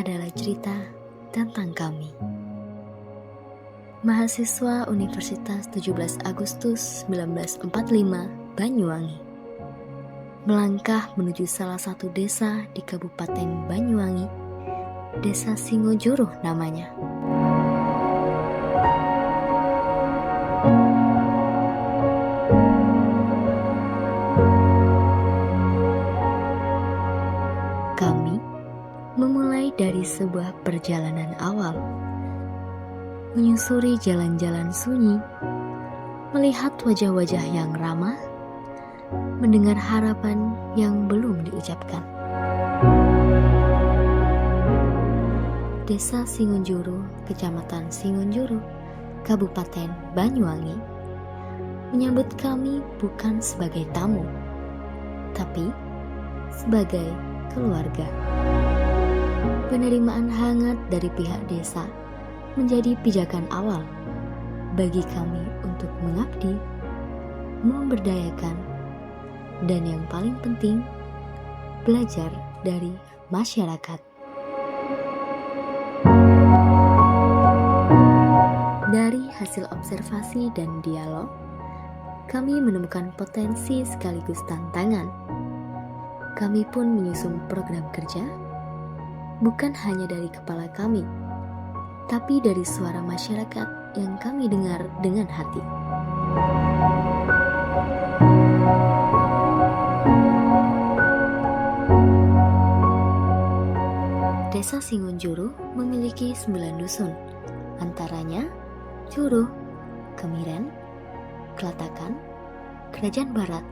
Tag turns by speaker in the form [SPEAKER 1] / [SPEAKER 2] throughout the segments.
[SPEAKER 1] adalah cerita tentang kami. Mahasiswa Universitas 17 Agustus 1945, Banyuwangi. Melangkah menuju salah satu desa di Kabupaten Banyuwangi, Desa Singojuruh namanya. Kami memulai dari sebuah perjalanan awal, menyusuri jalan-jalan sunyi, melihat wajah-wajah yang ramah, mendengar harapan yang belum diucapkan. Desa Singonjuruh, Kecamatan Singonjuruh, Kabupaten Banyuwangi, menyambut kami bukan sebagai tamu, tapi sebagai keluarga. Penerimaan hangat dari pihak desa menjadi pijakan awal bagi kami untuk mengabdi, memberdayakan, dan yang paling penting, belajar dari masyarakat. Dari hasil observasi dan dialog, kami menemukan potensi sekaligus tantangan. Kami pun menyusun program kerja, bukan hanya dari kepala kami, tapi dari suara masyarakat yang kami dengar dengan hati. Desa Singonjuruh memiliki 9 dusun, antaranya Juruh, Kemiren, Kelatakan, Kerajaan Barat,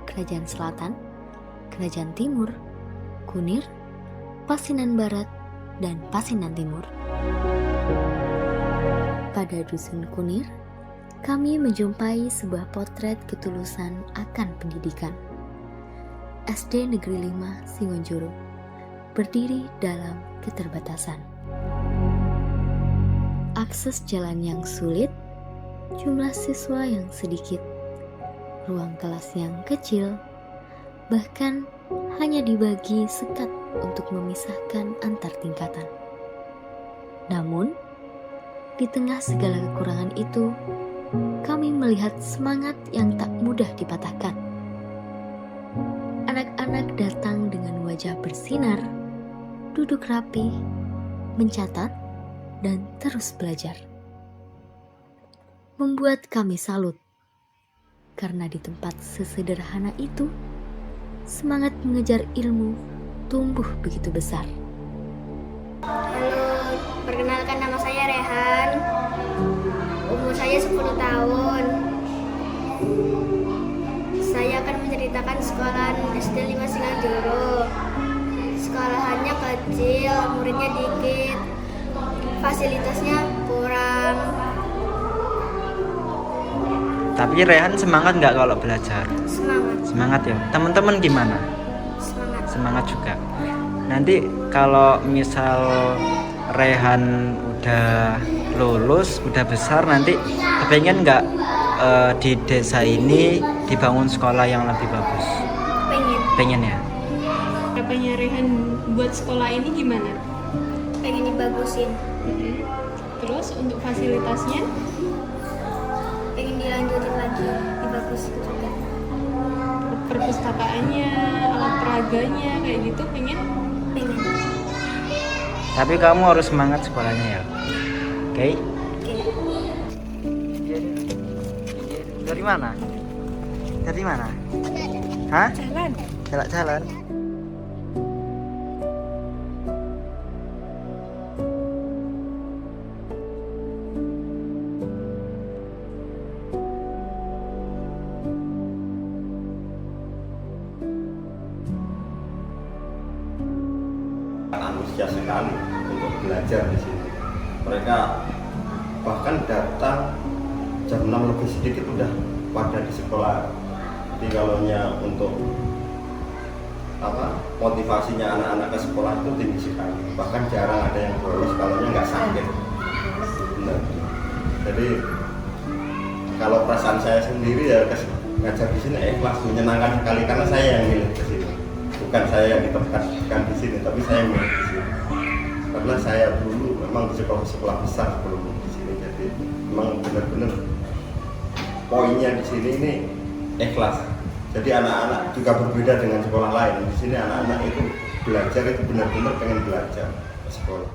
[SPEAKER 1] Kerajaan Selatan, Kerajaan Timur, Kunir, Pasinan Barat, dan Pasinan Timur. Pada dusun Kunir, kami menjumpai sebuah potret ketulusan akan pendidikan. SD Negeri 5 Singonjuruh berdiri dalam keterbatasan. Akses jalan yang sulit, jumlah siswa yang sedikit, ruang kelas yang kecil, bahkan hanya dibagi sekat untuk memisahkan antar tingkatan. Namun, di tengah segala kekurangan itu, kami melihat semangat yang tak mudah dipatahkan. Anak-anak datang dengan wajah bersinar, duduk rapi, mencatat, dan terus belajar. Membuat kami salut, karena di tempat sesederhana itu, semangat mengejar ilmu tumbuh begitu besar.
[SPEAKER 2] Halo, perkenalkan nama saya Rehan. Umur saya 10 tahun. Saya akan menceritakan sekolahan SD 5 Singonjuruh. Sekolahannya kecil, muridnya dikit, fasilitasnya kurang.
[SPEAKER 3] Tapi Rehan semangat nggak kalau belajar? Semangat ya. Teman-teman gimana? Semangat juga. Nanti kalau misal Rehan udah lulus, udah besar, nanti kepengen nggak di desa ini dibangun sekolah yang lebih bagus? Pengen ya.
[SPEAKER 4] Harapannya Rehan buat sekolah ini gimana?
[SPEAKER 2] Pengen dibagusin.
[SPEAKER 4] Terus untuk fasilitasnya?
[SPEAKER 2] Pengen dilanjutin lagi, dibagusin juga.
[SPEAKER 4] Perpustakaannya, alat peraganya, kayak gitu pengen?
[SPEAKER 2] Pengen.
[SPEAKER 3] Tapi kamu harus semangat sekolahnya ya. Oke? Dari mana? Dari mana? Hah? Jalan.
[SPEAKER 5] Antusias sekali untuk belajar di sini. Mereka bahkan datang jam 6 lebih sedikit udah pada di sekolah. Jadi kalaunya untuk motivasinya anak-anak ke sekolah itu tinggi sekali. Bahkan jarang ada yang bolos kalaunya nggak sakit. Benar. Jadi kalau perasaan saya sendiri ya ngajar di sini ikhlas, menyenangkan sekali karena saya yang milih ke sini. Bukan saya yang ditempatkan di sini, tapi saya yang milih di sini. karena saya dulu memang di sekolah besar sebelum di sini, jadi memang benar-benar poinnya di sini ini ikhlas. Jadi anak-anak juga berbeda dengan sekolah lain. Di sini anak-anak itu belajar itu benar-benar pengen belajar ke sekolah.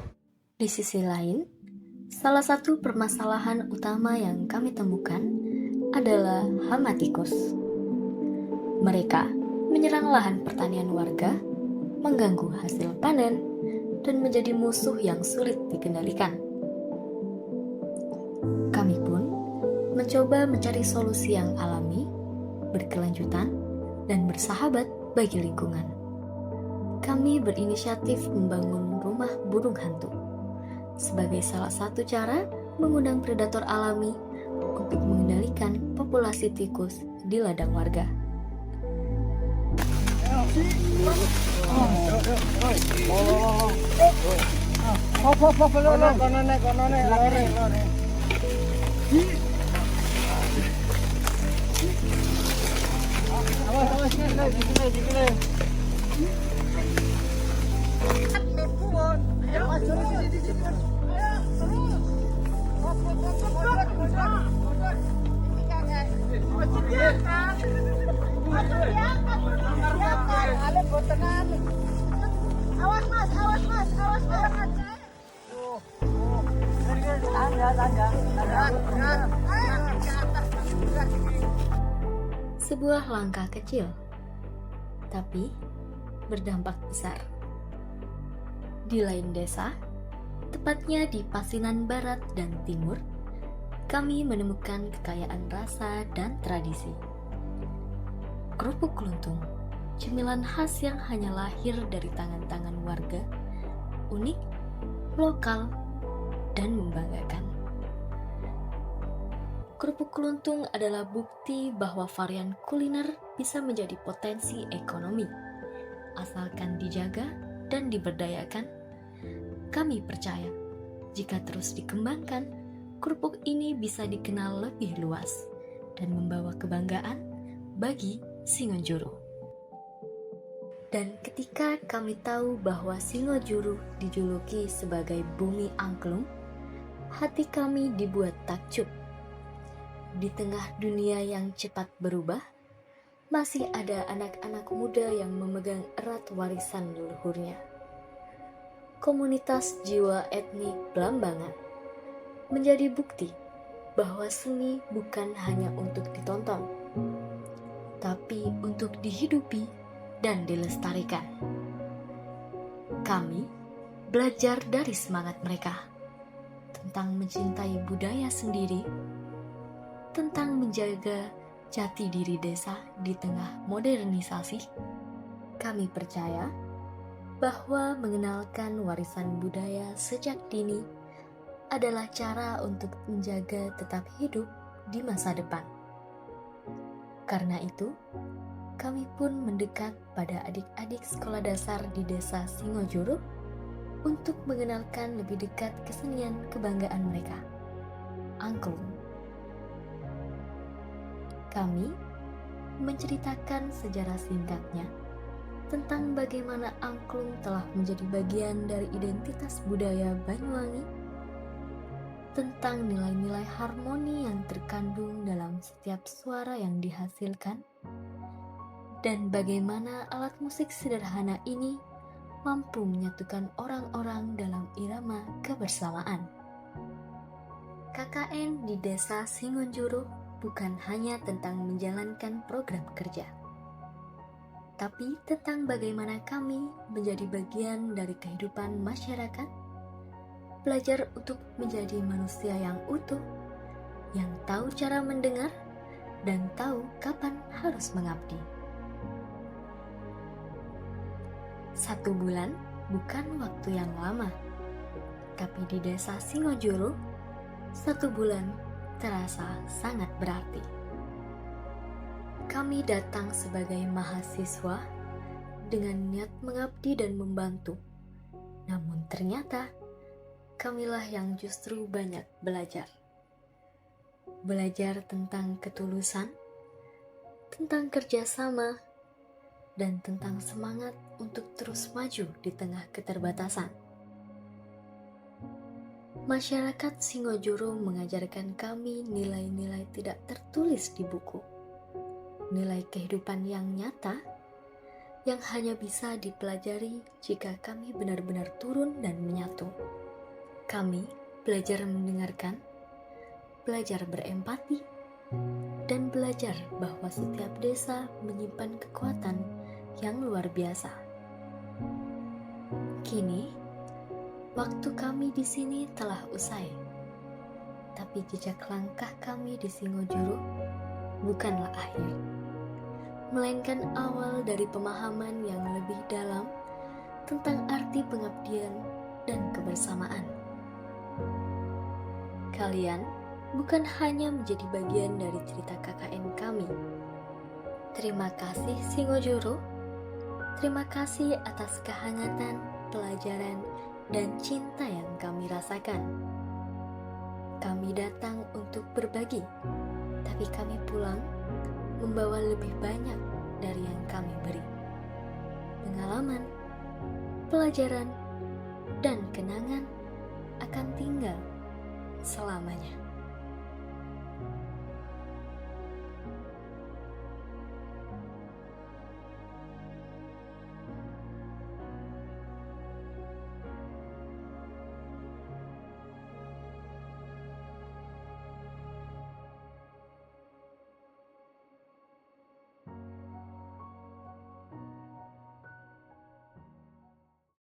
[SPEAKER 1] Di sisi lain, salah satu permasalahan utama yang kami temukan adalah hama tikus. Mereka menyerang lahan pertanian warga, mengganggu hasil panen, dan menjadi musuh yang sulit dikendalikan. Kami pun mencoba mencari solusi yang alami, berkelanjutan, dan bersahabat bagi lingkungan. Kami berinisiatif membangun rumah burung hantu sebagai salah satu cara mengundang predator alami untuk mengendalikan populasi tikus di ladang warga.
[SPEAKER 6] Awas mas, awas mas, awas mas.
[SPEAKER 1] Sebuah langkah kecil, tapi berdampak besar. Di lain desa, tepatnya di Pasinan Barat dan Timur, kami menemukan kekayaan rasa dan tradisi. Kerupuk keluntung, cemilan khas yang hanya lahir dari tangan-tangan warga, unik, lokal, dan membanggakan. Kerupuk keluntung adalah bukti bahwa varian kuliner bisa menjadi potensi ekonomi, asalkan dijaga dan diberdayakan. Kami percaya, jika terus dikembangkan, kerupuk ini bisa dikenal lebih luas dan membawa kebanggaan bagi Singonjuru. Dan ketika kami tahu bahwa Singonjuru dijuluki sebagai bumi angklung, hati kami dibuat takjub. Di tengah dunia yang cepat berubah, masih ada anak-anak muda yang memegang erat warisan leluhurnya. Komunitas jiwa etnik Blambangan menjadi bukti bahwa seni bukan hanya untuk ditonton, tapi untuk dihidupi dan dilestarikan. Kami belajar dari semangat mereka tentang mencintai budaya sendiri, tentang menjaga jati diri desa di tengah modernisasi. Kami percaya bahwa mengenalkan warisan budaya sejak dini adalah cara untuk menjaga tetap hidup di masa depan. Karena itu, kami pun mendekat pada adik-adik sekolah dasar di desa Singonjuru untuk mengenalkan lebih dekat kesenian kebanggaan mereka, angklung. Kami menceritakan sejarah singkatnya tentang bagaimana angklung telah menjadi bagian dari identitas budaya Banyuwangi, tentang nilai-nilai harmoni yang terkandung dalam setiap suara yang dihasilkan, dan bagaimana alat musik sederhana ini mampu menyatukan orang-orang dalam irama kebersamaan. KKN di Desa Singonjuru bukan hanya tentang menjalankan program kerja, tapi tentang bagaimana kami menjadi bagian dari kehidupan masyarakat, belajar untuk menjadi manusia yang utuh, yang tahu cara mendengar, dan tahu kapan harus mengabdi. 1 bulan bukan waktu yang lama, tapi di Desa Singonjuru, 1 bulan terasa sangat berarti. Kami datang sebagai mahasiswa dengan niat mengabdi dan membantu, namun ternyata kamilah yang justru banyak belajar. Belajar tentang ketulusan, tentang kerjasama, dan tentang semangat untuk terus maju di tengah keterbatasan. Masyarakat Singojuru mengajarkan kami nilai-nilai tidak tertulis di buku. Nilai kehidupan yang nyata yang hanya bisa dipelajari jika kami benar-benar turun dan menyatu. Kami belajar mendengarkan, belajar berempati, dan belajar bahwa setiap desa menyimpan kekuatan yang luar biasa. Kini, waktu kami di sini telah usai, tapi jejak langkah kami di Singojuru bukanlah akhir, melainkan awal dari pemahaman yang lebih dalam tentang arti pengabdian dan kebersamaan. Kalian bukan hanya menjadi bagian dari cerita KKN kami. Terima kasih Singojuru, terima kasih atas kehangatan, pelajaran, dan cinta yang kami rasakan. Kami datang untuk berbagi, tapi kami pulang membawa lebih banyak dari yang kami beri. Pengalaman, pelajaran, dan kenangan akan tinggal selamanya.